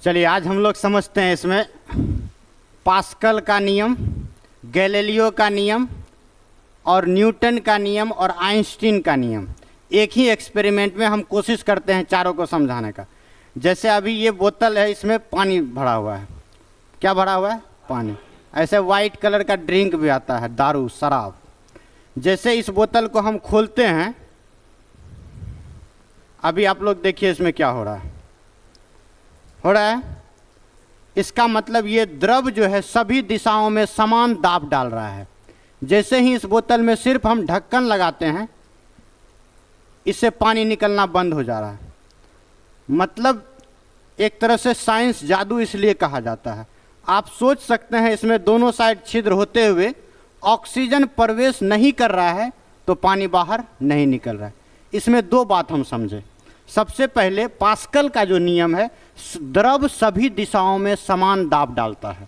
चलिए आज हम लोग समझते हैं इसमें पास्कल का नियम, गैलीलियो का नियम और न्यूटन का नियम और आइंस्टीन का नियम। एक ही एक्सपेरिमेंट में हम कोशिश करते हैं चारों को समझाने का। जैसे अभी ये बोतल है, इसमें पानी भरा हुआ है। क्या भरा हुआ है? पानी। ऐसे वाइट कलर का ड्रिंक भी आता है, दारू, शराब। जैसे इस बोतल को हम खोलते हैं, अभी आप लोग देखिए इसमें क्या हो रहा है। इसका मतलब ये द्रव जो है सभी दिशाओं में समान दाब डाल रहा है। जैसे ही इस बोतल में सिर्फ हम ढक्कन लगाते हैं, इससे पानी निकलना बंद हो जा रहा है। मतलब एक तरह से साइंस जादू इसलिए कहा जाता है। आप सोच सकते हैं इसमें दोनों साइड छिद्र होते हुए ऑक्सीजन प्रवेश नहीं कर रहा है तो पानी बाहर नहीं निकल रहा है। इसमें दो बात हम समझे। सबसे पहले पास्कल का जो नियम है, द्रव सभी दिशाओं में समान दाब डालता है।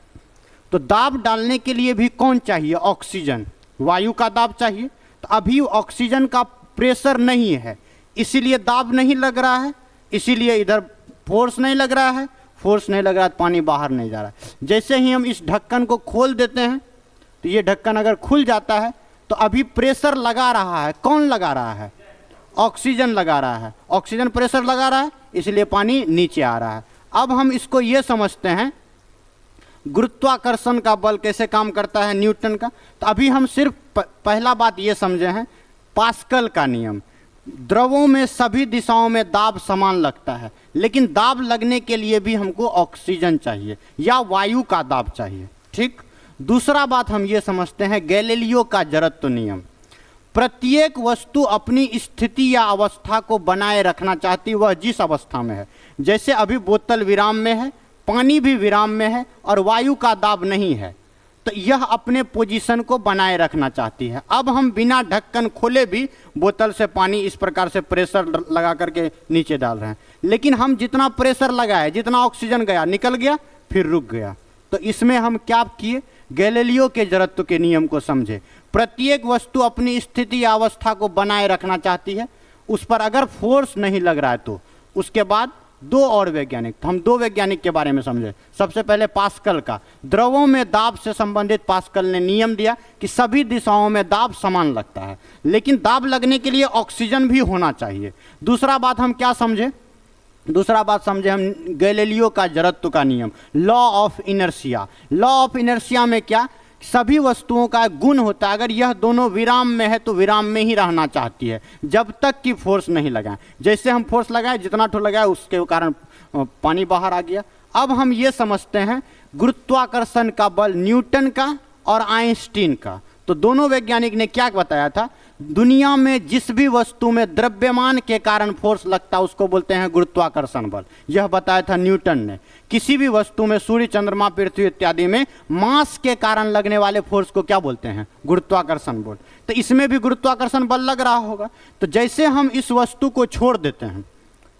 तो दाब डालने के लिए भी कौन चाहिए? ऑक्सीजन, वायु का दाब चाहिए। तो अभी ऑक्सीजन का प्रेशर नहीं है, इसीलिए दाब नहीं लग रहा है, इसीलिए इधर फोर्स नहीं लग रहा है। फोर्स नहीं लग रहा है तो पानी बाहर नहीं जा रहा है। जैसे ही हम इस ढक्कन को खोल देते हैं, तो ये ढक्कन अगर खुल जाता है तो अभी प्रेशर लगा रहा है। कौन लगा रहा है? ऑक्सीजन लगा रहा है। ऑक्सीजन प्रेशर लगा रहा है, इसलिए पानी नीचे आ रहा है। अब हम इसको ये समझते हैं गुरुत्वाकर्षण का बल कैसे काम करता है, न्यूटन का। तो अभी हम सिर्फ पहला बात ये समझे हैं, पास्कल का नियम। द्रवों में सभी दिशाओं में दाब समान लगता है, लेकिन दाब लगने के लिए भी हमको ऑक्सीजन चाहिए या वायु का दाब चाहिए। ठीक। दूसरा बात हम ये समझते हैं गैलीलियो का जड़त्व नियम। प्रत्येक वस्तु अपनी स्थिति या अवस्था को बनाए रखना चाहती, वह जिस अवस्था में है। जैसे अभी बोतल विराम में है, पानी भी विराम में है और वायु का दाब नहीं है, तो यह अपने पोजीशन को बनाए रखना चाहती है। अब हम बिना ढक्कन खोले भी बोतल से पानी इस प्रकार से प्रेशर लगा करके नीचे डाल रहे हैं, लेकिन हम जितना प्रेशर लगाए, जितना ऑक्सीजन गया, निकल गया, फिर रुक गया। तो इसमें हम क्या किए? गैलीलियो के जड़त्व के नियम को समझे। प्रत्येक वस्तु अपनी स्थिति या अवस्था को बनाए रखना चाहती है, उस पर अगर फोर्स नहीं लग रहा है तो। उसके बाद दो और वैज्ञानिक, हम दो वैज्ञानिक के बारे में समझे। सबसे पहले पास्कल का। द्रवों में दाब से संबंधित पास्कल ने नियम दिया कि सभी दिशाओं में दाब समान लगता है, लेकिन दाब लगने के लिए ऑक्सीजन भी होना चाहिए। दूसरा बात हम क्या समझे? दूसरा बात समझे हम गैलीलियो का जड़त्व का नियम, law of inertia. Law of inertia में क्या? सभी वस्तुओं का गुण होता है, अगर यह दोनों विराम में है तो विराम में ही रहना चाहती है, जब तक कि फोर्स नहीं लगाए। जैसे हम फोर्स लगाए, जितना ठो लगाए उसके कारण पानी बाहर आ गया। अब हम ये समझते हैं गुरुत्वाकर्षण का बल न्यूटन का और आइंस्टीन का। तो दोनों वैज्ञानिक ने क्या बताया था? दुनिया में जिस भी वस्तु में द्रव्यमान के कारण फोर्स लगता है उसको बोलते हैं गुरुत्वाकर्षण बल। यह बताया था न्यूटन ने। किसी भी वस्तु में, सूर्य, चंद्रमा, पृथ्वी इत्यादि में मास के कारण लगने वाले फोर्स को क्या बोलते हैं? गुरुत्वाकर्षण बल। तो इसमें भी गुरुत्वाकर्षण बल लग रहा होगा। तो जैसे हम इस वस्तु को छोड़ देते हैं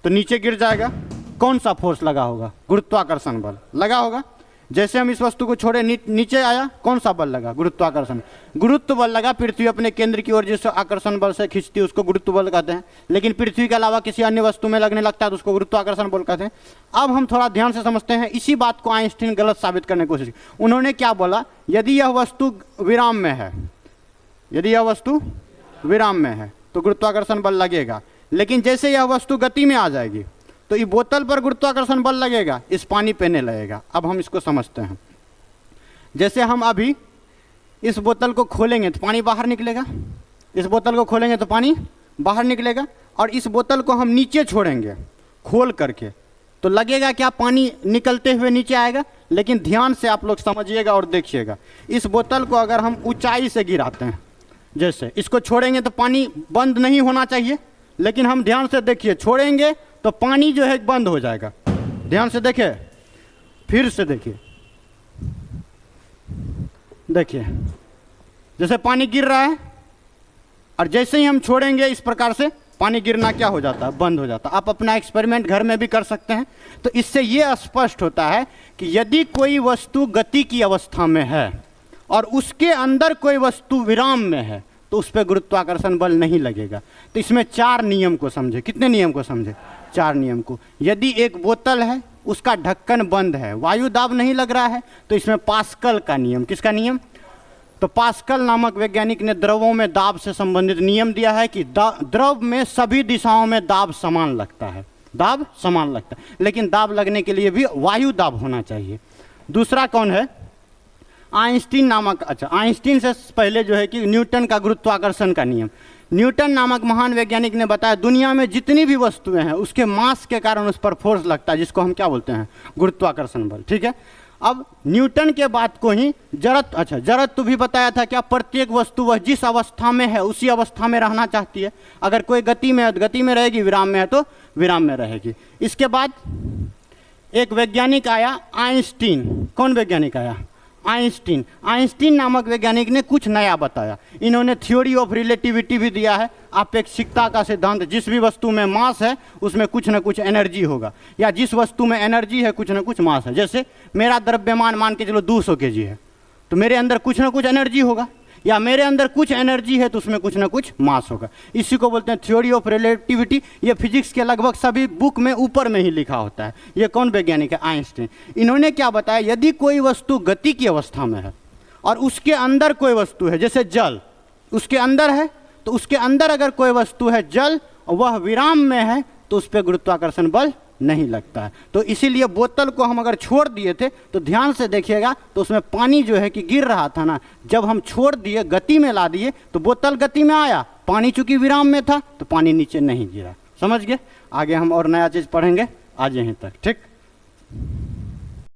तो नीचे गिर जाएगा। कौन सा फोर्स लगा होगा? गुरुत्वाकर्षण बल लगा होगा। जैसे हम इस वस्तु को छोड़े, नीचे आया, कौन सा बल लगा? गुरुत्वाकर्षण। गुरुत्व बल लगा। पृथ्वी अपने केंद्र की ओर जिस आकर्षण बल से खींचती है उसको गुरुत्व बल कहते हैं, लेकिन पृथ्वी के अलावा किसी अन्य वस्तु में लगने लगता है तो उसको गुरुत्वाकर्षण बल कहते हैं। अब हम थोड़ा ध्यान से समझते हैं। इसी बात को आइंस्टीन गलत साबित करने की कोशिश की। उन्होंने क्या बोला? यदि यह वस्तु विराम में है, यदि यह वस्तु विराम में है तो गुरुत्वाकर्षण बल लगेगा, लेकिन जैसे यह वस्तु गति में आ जाएगी तो ये बोतल पर गुरुत्वाकर्षण बल लगेगा, इस पानी पे नहीं लगेगा। अब हम इसको समझते हैं। जैसे हम अभी इस बोतल को खोलेंगे तो पानी बाहर निकलेगा, इस बोतल को खोलेंगे तो पानी बाहर निकलेगा, और इस बोतल को हम नीचे छोड़ेंगे खोल करके तो लगेगा क्या? पानी निकलते हुए नीचे आएगा। लेकिन ध्यान से आप लोग समझिएगा और देखिएगा, इस बोतल को अगर हम ऊंचाई से गिराते हैं, जैसे इसको छोड़ेंगे तो पानी बंद नहीं होना चाहिए, लेकिन हम ध्यान से देखिए, छोड़ेंगे तो पानी जो है बंद हो जाएगा। ध्यान से देखिए, फिर से देखिए, देखिए जैसे पानी गिर रहा है, और जैसे ही हम छोड़ेंगे इस प्रकार से पानी गिरना क्या हो जाता है? बंद हो जाता है। आप अपना एक्सपेरिमेंट घर में भी कर सकते हैं। तो इससे ये स्पष्ट होता है कि यदि कोई वस्तु गति की अवस्था में है और उसके अंदर कोई वस्तु विराम में है तो उस पर गुरुत्वाकर्षण बल नहीं लगेगा। तो इसमें चार नियम को समझे। कितने नियम को समझे? चार नियम को। यदि एक बोतल है, उसका ढक्कन बंद है, वायु दाब नहीं लग रहा है, तो इसमें पास्कल का नियम, किसका नियम? तो पास्कल नामक वैज्ञानिक ने द्रवों में दाब से संबंधित नियम दिया है कि द्रव में सभी दिशाओं में दाब समान लगता है, दाब समान लगता है, लेकिन दाब लगने के लिए भी वायु दाब होना चाहिए। दूसरा कौन है? आइंस्टीन नामक, अच्छा आइंस्टीन से पहले जो है कि न्यूटन का गुरुत्वाकर्षण का नियम। न्यूटन नामक महान वैज्ञानिक ने बताया दुनिया में जितनी भी वस्तुएं हैं उसके मास के कारण उस पर फोर्स लगता है, जिसको हम क्या बोलते हैं? गुरुत्वाकर्षण बल। ठीक है, अब न्यूटन के बात को ही जड़त्व, अच्छा जड़त्व भी बताया था क्या? प्रत्येक वस्तु वह जिस अवस्था में है उसी अवस्था में रहना चाहती है। अगर कोई गति में है तो गति में रहेगी, विराम में है तो विराम में रहेगी। इसके बाद एक वैज्ञानिक आया, आइंस्टीन। कौन वैज्ञानिक आया? आइंस्टीन। आइंस्टीन नामक वैज्ञानिक ने कुछ नया बताया। इन्होंने थ्योरी ऑफ रिलेटिविटी भी दिया है, अपेक्षिकता का सिद्धांत। जिस भी वस्तु में मास है उसमें कुछ न कुछ एनर्जी होगा, या जिस वस्तु में एनर्जी है कुछ न कुछ मास है। जैसे मेरा द्रव्यमान मान के चलो 200 kg है, तो मेरे अंदर कुछ न कुछ एनर्जी होगा, या मेरे अंदर कुछ एनर्जी है तो उसमें कुछ ना कुछ मास होगा। इसी को बोलते हैं थ्योरी ऑफ रिलेटिविटी। ये फिजिक्स के लगभग सभी बुक में ऊपर में ही लिखा होता है। ये कौन वैज्ञानिक है? आइंस्टीन। इन्होंने क्या बताया? यदि कोई वस्तु गति की अवस्था में है और उसके अंदर कोई वस्तु है, जैसे जल उसके अंदर है, तो उसके अंदर अगर कोई वस्तु है जल और वह विराम में है तो उस पर गुरुत्वाकर्षण बल नहीं लगता है। तो इसीलिए बोतल को हम अगर छोड़ दिए थे तो ध्यान से देखिएगा तो उसमें पानी जो है कि गिर रहा था ना, जब हम छोड़ दिए गति में ला दिए तो बोतल गति में आया, पानी चूंकि विराम में था तो पानी नीचे नहीं गिरा। समझ गए? आगे हम और नया चीज़ पढ़ेंगे, आज यहीं तक। ठीक।